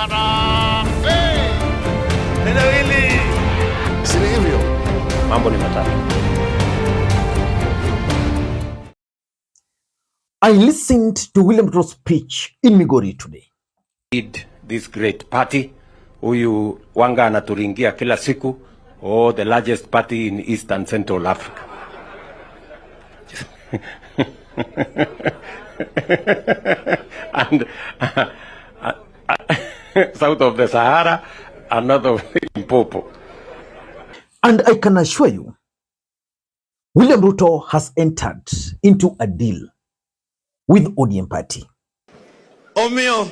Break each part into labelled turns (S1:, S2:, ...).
S1: Harambee! Neno hili si hivyo, mambo ni matatu.
S2: I listened to William Ruto's speech in Migori today.
S1: This great party, huyu wanga anaturingia kila siku, the largest party in East and Central Africa. And south of the Sahara, another Limpopo.
S2: And I can assure you, William Ruto has entered into a deal with ODM party.
S3: Omio,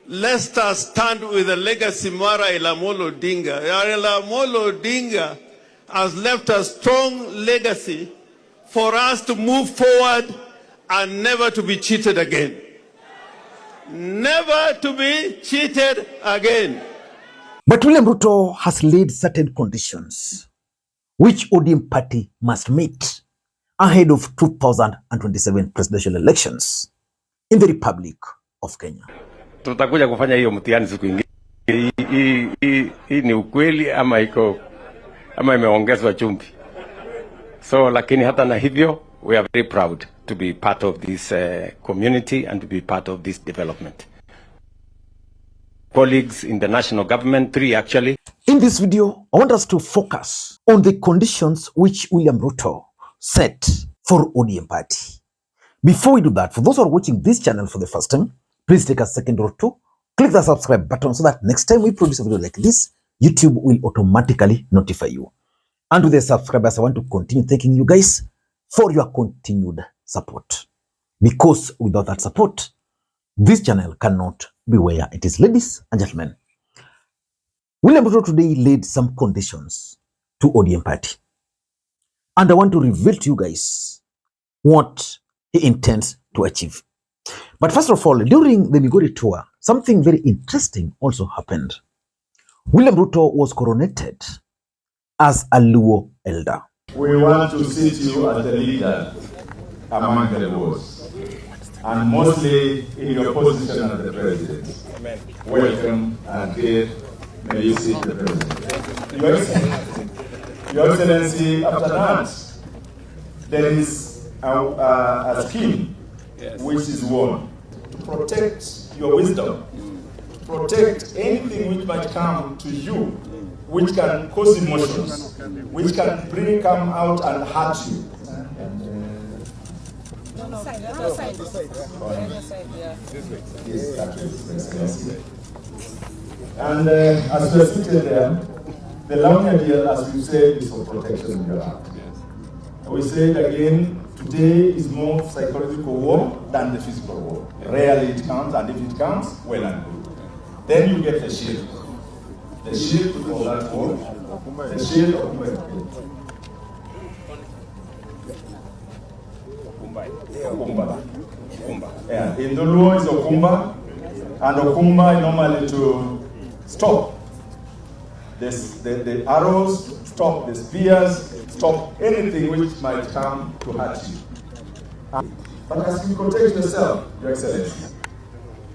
S3: let us stand with the legacy Mara Ilamolo Odinga. Ilamolo Odinga has left a strong legacy for us to move forward and never to be cheated again. Never to be cheated again.
S2: But William Ruto has laid certain conditions which ODM party must meet ahead of 2027 presidential elections in the Republic of Kenya.
S1: Tutakuja kufanya hiyo mtihani siku nyingine. Hii ni ukweli ama imeongezwa chumvi. So lakini hata na hivyo, we are very proud to be part of this community and to be part of this development. Colleagues in the national government, 3 actually.
S2: In this video, I want us to focus on the conditions which William Ruto set for ODM party. Before we do that, for those who are watching this channel for the first time, please take a second or two, click the subscribe button so that next time we produce a video like this, YouTube will automatically notify you. And with the subscribers, I want to continue thanking you guys for your continued support. Because without that support, this channel cannot be where it is. Ladies and gentlemen, William Ruto today laid some conditions to ODM party. And I want to reveal to you guys what he intends to achieve. But first of all, during the Migori tour, something very interesting also happened. William Ruto was coronated as a Luo elder.
S4: We want to sit you as the leader among the Luos, and mostly in your position as the president. Amen. Welcome, and here may you sit the president. Your Excellency, after that, there is a scheme which is one to protect your wisdom, to protect anything which might come to you, which can cause emotions, which can come out and hurt you. And as we are sitting there, the long deal, as we said, is for protection of your heart. We said again, today is more psychological war than the physical war. Rarely it comes, and if it comes, well and good. Then you get the shield. The shield for that war, the shield of Okumba. Yeah. In the Luo is Okumba, and Okumba is normally to stop the arrows, stop the spears, stop anything which might come to hurt you. But as you protect yourself, Your Excellency,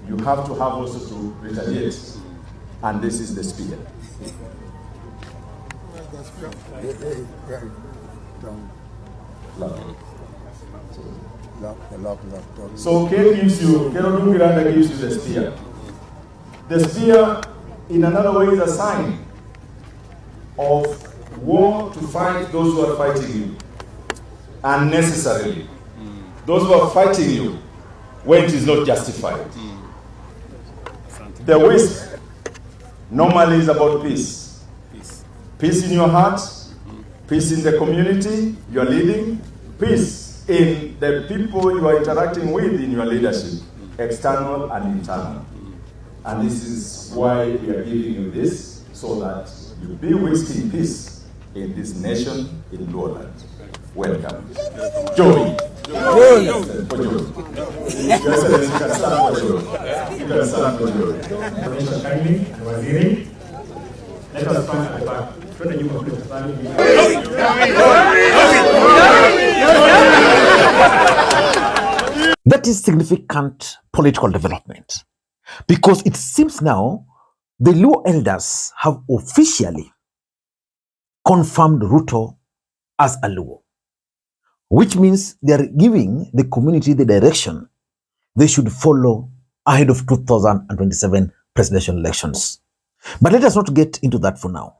S4: you have to have also to retaliate. And this is the spear. So K gives you, Kerodungiranda gives you the spear. The spear, in another way, is a sign of war to fight those who are fighting you unnecessarily. Those who are fighting you when it is not justified. The West normally is about peace. Peace in your heart, peace in the community you are leading, peace in the people you are interacting with in your leadership, external and internal. And this is why we are giving you this, so that you be wasting peace in this nation, in Lowland. Welcome. Joey. Joey. For Joey. Your Excellency, you can stand for Joey. You can stand for Joey.
S5: Permission kindly, Waziri. Let us stand at the back.
S2: That is significant political development, because it seems now the Luo elders have officially confirmed Ruto as a Luo, which means they are giving the community the direction they should follow ahead of 2027 presidential elections. But let us not get into that for now.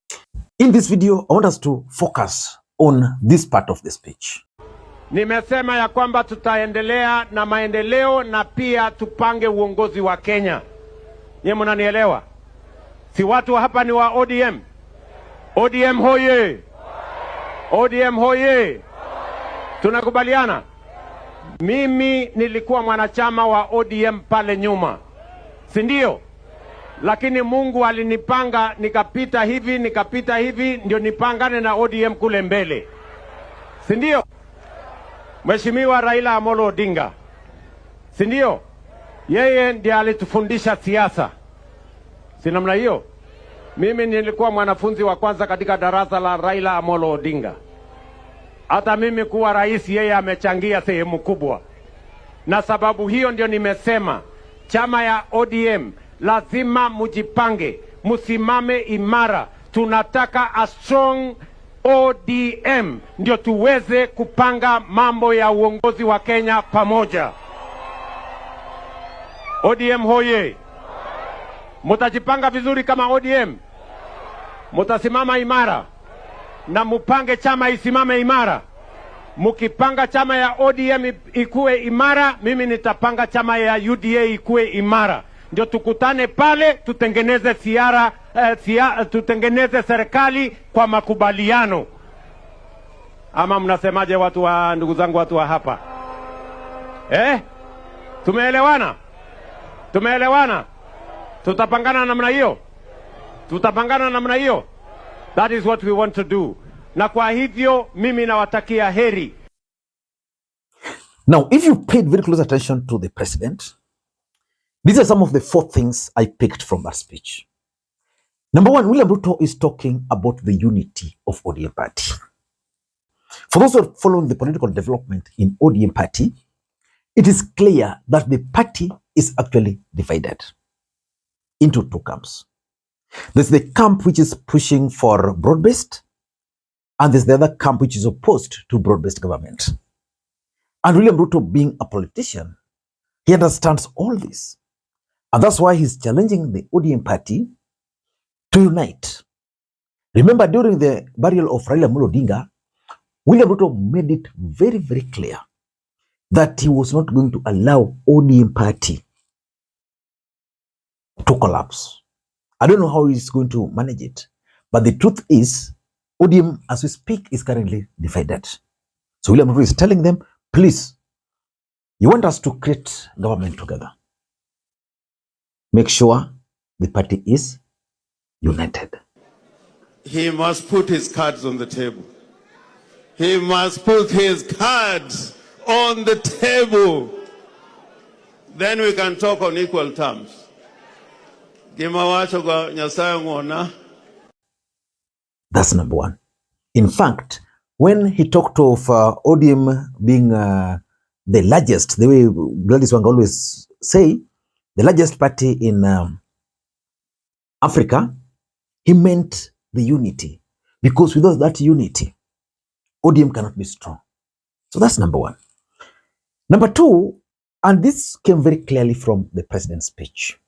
S2: In this video, I want us to focus on this part of the speech.
S1: Nimesema ya kwamba tutaendelea na maendeleo na pia tupange uongozi wa Kenya. Nyie mnanielewa? Si watu hapa ni wa ODM? ODM hoye! ODM hoye! Tunakubaliana? Mimi nilikuwa mwanachama wa ODM pale nyuma, si ndio? Lakini Mungu alinipanga nikapita hivi ndio nipangane na ODM kule mbele, si ndio? Mheshimiwa Raila Amolo Odinga, si ndio? Yeye ndiye alitufundisha siasa, si namna hiyo? Mimi nilikuwa mwanafunzi wa kwanza katika darasa la Raila Amolo Odinga. Hata mimi kuwa rais yeye amechangia sehemu kubwa. Na sababu hiyo ndio nimesema chama ya ODM lazima mujipange, musimame imara. Tunataka a strong ODM ndio tuweze kupanga mambo ya uongozi wa Kenya pamoja. ODM hoye! Mutajipanga vizuri kama ODM? Mutasimama imara na mupange chama isimame imara? Mukipanga chama ya ODM ikuwe imara, mimi nitapanga chama ya UDA ikuwe imara. Ndio tukutane pale, tutengeneze tutengeneze serikali kwa makubaliano. Ama mnasemaje watu wa ndugu zangu watu wa hapa? Tumeelewana? Tumeelewana? Tutapangana namna hiyo? Tutapangana namna hiyo? That is what we want to do. Na kwa hivyo mimi nawatakia heri.
S2: Now, if you paid very close attention to the president, these are some of the 4 things I picked from that speech. Number 1, William Ruto is talking about the unity of ODM party. For those who are following the political development in ODM party, it is clear that the party is actually divided into 2 camps. There's the camp which is pushing for broad-based, and there's the other camp which is opposed to broad-based government. And William Ruto, being a politician, he understands all this. And that's why he's challenging the ODM party to unite. Remember, during the burial of Raila Amolo Odinga, William Ruto made it very, very clear that he was not going to allow ODM party to collapse. I don't know how he's going to manage it, but the truth is, ODM, as we speak, is currently divided. So William Ruto is telling them, please, you want us to create government together. Make sure the party is united.
S3: He must put his cards on the table. He must put his cards on the table. Then we can talk on equal terms.
S2: That's number 1. In fact, when he talked of ODM being the largest, the way Gladys Wanga always say, the largest party in Africa, he meant the unity. Because without that unity, ODM cannot be strong. So that's number 1. Number 2, and this came very clearly from the president's speech,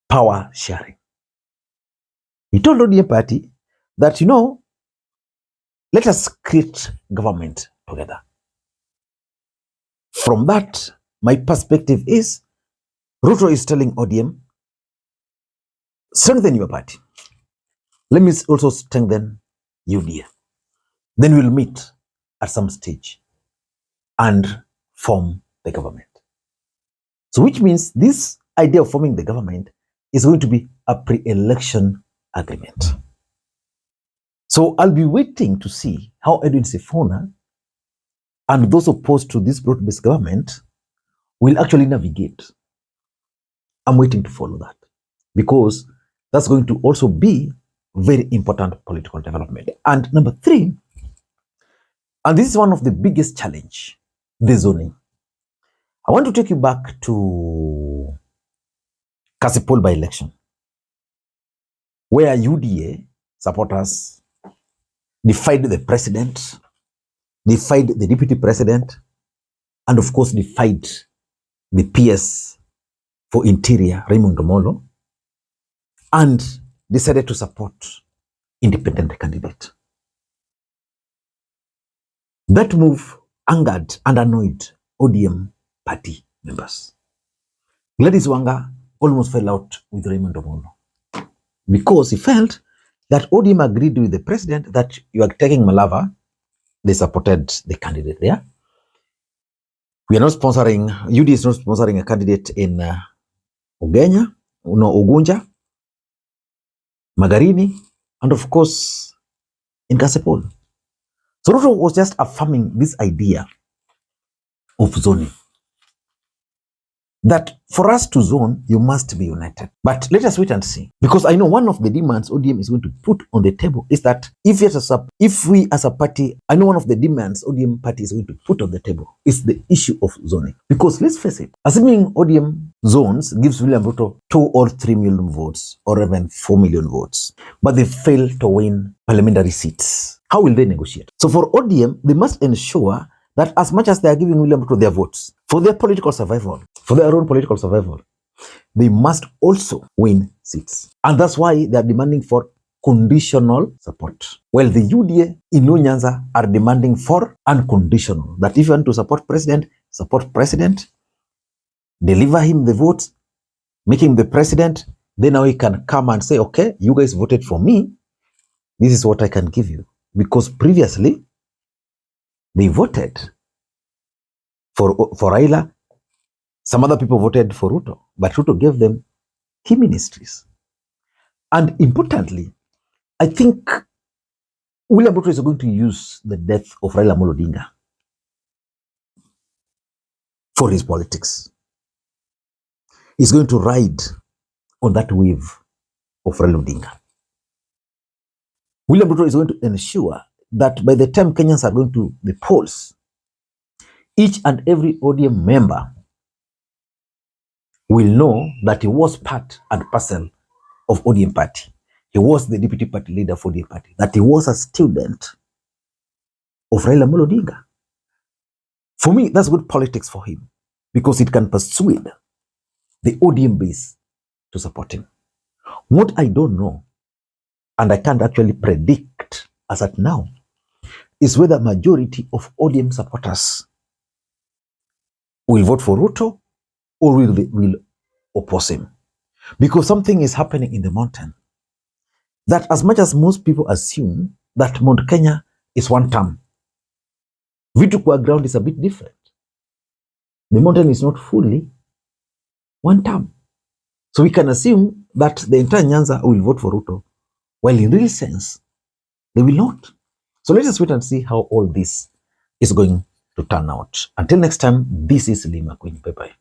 S2: power sharing. He told ODM party that, let us create government together. From that, my perspective is, Ruto is telling ODM, strengthen your party. Let me also strengthen UDA. Then we'll meet at some stage and form the government. So which means this idea of forming the government is going to be a pre-election agreement. So I'll be waiting to see how Edwin Sifuna and those opposed to this broad-based government will actually navigate. I'm waiting to follow that, because that's going to also be very important political development. And number 3, and this is one of the biggest challenge, the zoning. I want to take you back to Kasipul by election. where UDA supporters defied the president, defied the deputy president, and of course defied the PS for Interior, Raymond Omolo, and decided to support independent candidate. That move angered and annoyed ODM party members. Gladys Wanga almost fell out with Raymond Omolo because he felt that ODM agreed with the president that you are taking Malava. They supported the candidate there. We are not sponsoring, UD is not sponsoring a candidate in Ugenya, Ugunja, Magarini, and of course in Kasipul. So Ruto was just affirming this idea of zoning. That for us to zone, you must be united. But let us wait and see. Because I know one of the demands ODM is going to put on the table is that if we as a party, I know one of the demands ODM party is going to put on the table is the issue of zoning. Because let's face it, assuming ODM zones gives William Ruto 2 or 3 million votes or even 4 million votes, but they fail to win parliamentary seats, how will they negotiate? So for ODM, they must ensure that as much as they are giving William Ruto their votes for their political survival, for their own political survival, they must also win seats. And that's why they are demanding for conditional support. While the UDA in Nyanza are demanding for unconditional. That if you want to support president, deliver him the votes, make him the president, then now he can come and say, okay, you guys voted for me, this is what I can give you. Because previously, they voted for Raila. Some other people voted for Ruto, but Ruto gave them key ministries. And importantly, I think William Ruto is going to use the death of Raila Amolo Odinga for his politics. He's going to ride on that wave of Raila Odinga. William Ruto is going to ensure that by the time Kenyans are going to the polls, each and every ODM member will know that he was part and parcel of ODM party. He was the deputy party leader for ODM party. That he was a student of Raila Amolo Odinga. For me, that's good politics for him because it can persuade the ODM base to support him. What I don't know, and I can't actually predict as at now, is whether majority of ODM supporters will vote for Ruto or will oppose him. Because something is happening in the mountain. That as much as most people assume that Mount Kenya is one term, vitu kwa ground is a bit different. The mountain is not fully one term. So we can assume that the entire Nyanza will vote for Ruto, while in real sense, they will not. So let us wait and see how all this is going to turn out. Until next time, this is Lee Makwiny. Bye-bye.